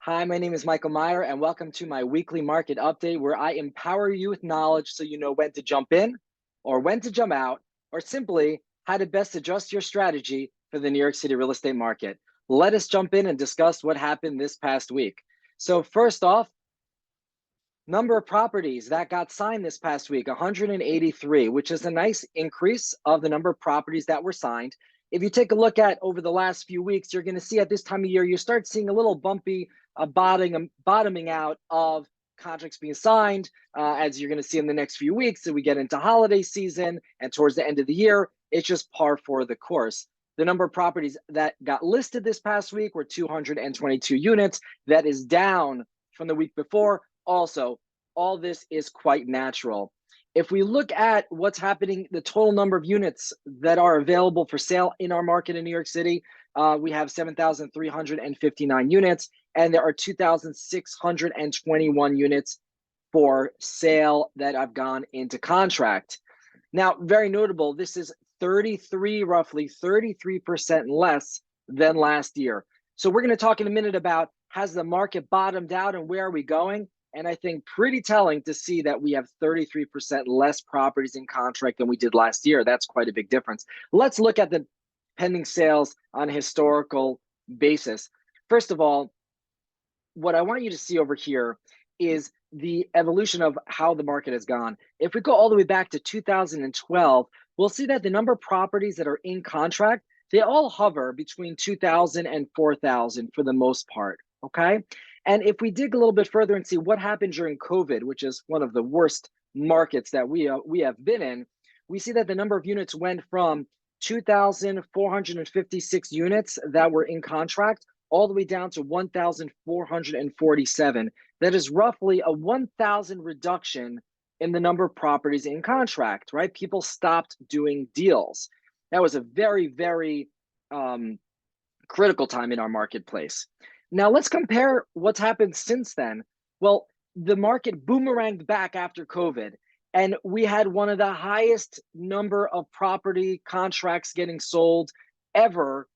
Hi, my name is Michael Meyer, and welcome to my weekly market update where I empower you with knowledge so you know when to jump in or when to jump out, or simply how to best adjust your strategy for the New York City real estate market. Let us jump in and discuss what happened this past week. So, first off, number of properties that got signed this past week 183, which is a nice increase of the number of properties that were signed. If you take a look at over the last few weeks, you're going to see at this time of year, you start seeing a little bumpy bottoming out of contracts being signed, as you're going to see in the next few weeks. So we get into holiday season and towards the end of the year, it's just par for the course. The number of properties that got listed this past week were 222 units. That is down from the week before. Also, all this is quite natural. If we look at what's happening, the total number of units that are available for sale in our market in New York City, we have 7,359 units, and there are 2,621 units for sale that have gone into contract. Now, very notable, this is roughly 33% less than last year. So we're going to talk in a minute about, has the market bottomed out and where are we going? And I think pretty telling to see that we have 33% less properties in contract than we did last year. That's quite a big difference. Let's look at the pending sales on a historical basis. First of all, what I want you to see over here is the evolution of how the market has gone. If we go all the way back to 2012, we'll see that the number of properties that are in contract, they all hover between 2,000 and 4,000 for the most part, okay? And if we dig a little bit further and see what happened during COVID, which is one of the worst markets that we have been in, we see that the number of units went from 2,456 units that were in contract all the way down to 1,447. That is roughly a 1,000 reduction in the number of properties in contract, right? People stopped doing deals. That was a very, very critical time in our marketplace. Now let's compare what's happened since then. Well, the market boomeranged back after COVID, and we had one of the highest number of property contracts getting sold ever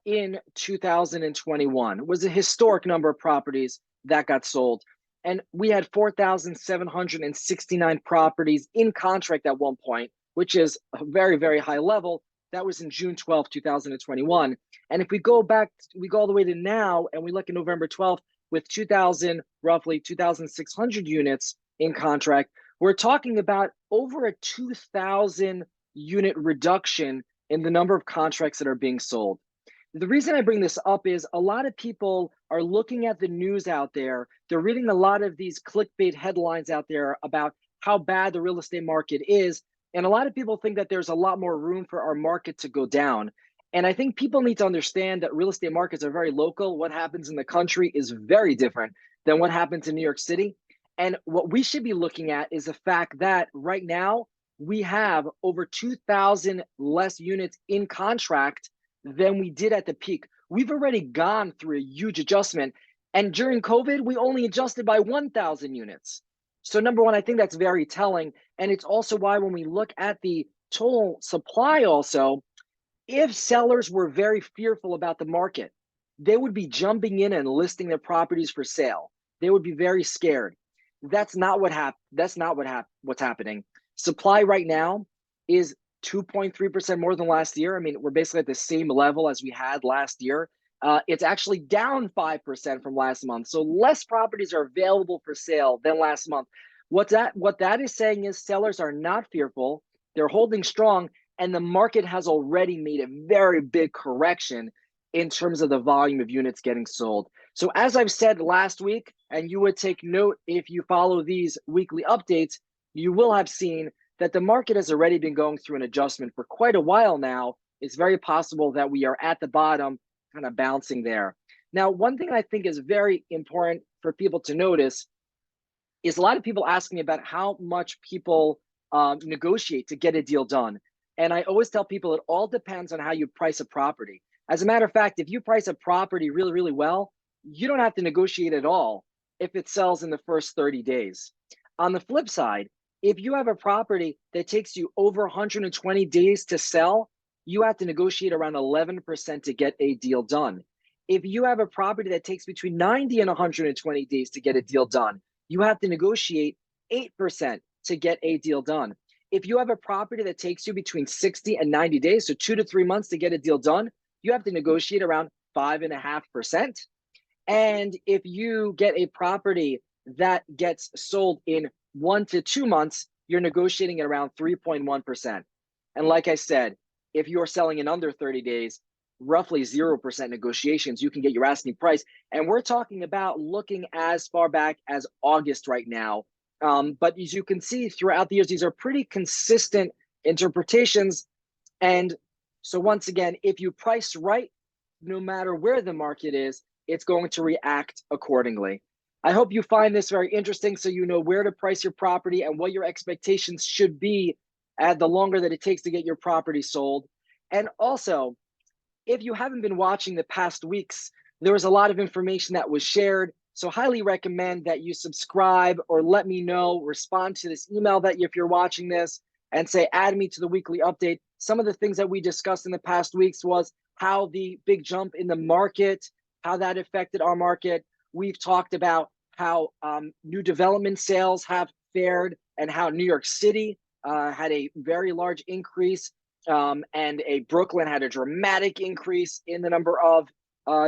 in 2021. It was a historic number of properties that got sold. And we had 4,769 properties in contract at one point, which is a very, very high level. That was in June 12th, 2021. And if we go back, we go all the way to now, and we look at November 12th with roughly 2,600 units in contract, we're talking about over a 2,000 unit reduction in the number of contracts that are being sold. The reason I bring this up is a lot of people are looking at the news out there. They're reading a lot of these clickbait headlines out there about how bad the real estate market is. And a lot of people think that there's a lot more room for our market to go down. And I think people need to understand that real estate markets are very local. What happens in the country is very different than what happens in New York City. And what we should be looking at is the fact that right now we have over 2,000 less units in contract than we did at the peak. We've already gone through a huge adjustment. And during COVID, we only adjusted by 1,000 units. So number one, I think that's very telling. And it's also why when we look at the total supply also, if sellers were very fearful about the market, they would be jumping in and listing their properties for sale. They would be very scared. That's not what happened. What's happening. Supply right now is 2.3% more than last year. I mean, we're basically at the same level as we had last year. It's actually down 5% from last month. So less properties are available for sale than last month. What that is saying is sellers are not fearful. They're holding strong, and the market has already made a very big correction in terms of the volume of units getting sold. So as I've said last week, and you would take note if you follow these weekly updates, you will have seen that the market has already been going through an adjustment for quite a while now. It's very possible that we are at the bottom, kind of bouncing there. Now, one thing I think is very important for people to notice is a lot of people asking about how much people negotiate to get a deal done. And I always tell people it all depends on how you price a property. As a matter of fact, if you price a property really, really well, you don't have to negotiate at all if it sells in the first 30 days. On the flip side, if you have a property that takes you over 120 days to sell, you have to negotiate around 11% to get a deal done. If you have a property that takes between 90 and 120 days to get a deal done, you have to negotiate 8% to get a deal done. If you have a property that takes you between 60 and 90 days, so 2 to 3 months to get a deal done, you have to negotiate around 5.5%. And if you get a property that gets sold in 1 to 2 months, you're negotiating at around 3.1%. And like I said, if you're selling in under 30 days, roughly 0% negotiations, you can get your asking price. And we're talking about looking as far back as August right now. But as you can see throughout the years, these are pretty consistent interpretations. And so once again, if you price right, no matter where the market is, it's going to react accordingly. I hope you find this very interesting so you know where to price your property and what your expectations should be at the longer that it takes to get your property sold. And also, if you haven't been watching the past weeks, there was a lot of information that was shared. So highly recommend that you subscribe or let me know, respond to this email that if you're watching this and say, add me to the weekly update. Some of the things that we discussed in the past weeks was how the big jump in the market, how that affected our market. We've talked about how new development sales have fared and how New York City had a very large increase and Brooklyn had a dramatic increase in the number of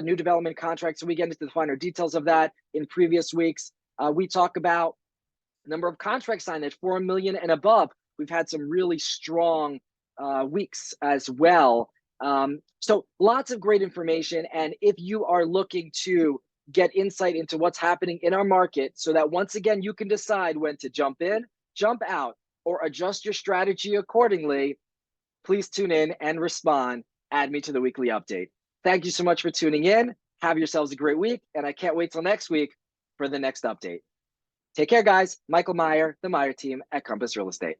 new development contracts. So we get into the finer details of that in previous weeks. We talk about the number of contracts signed at 4 million and above. We've had some really strong weeks as well. So lots of great information. And if you are looking to get insight into what's happening in our market so that once again, you can decide when to jump in, jump out, or adjust your strategy accordingly, please tune in and respond. Add me to the weekly update. Thank you so much for tuning in. Have yourselves a great week. And I can't wait till next week for the next update. Take care, guys. Michael Meyer, the Meyer team at Compass Real Estate.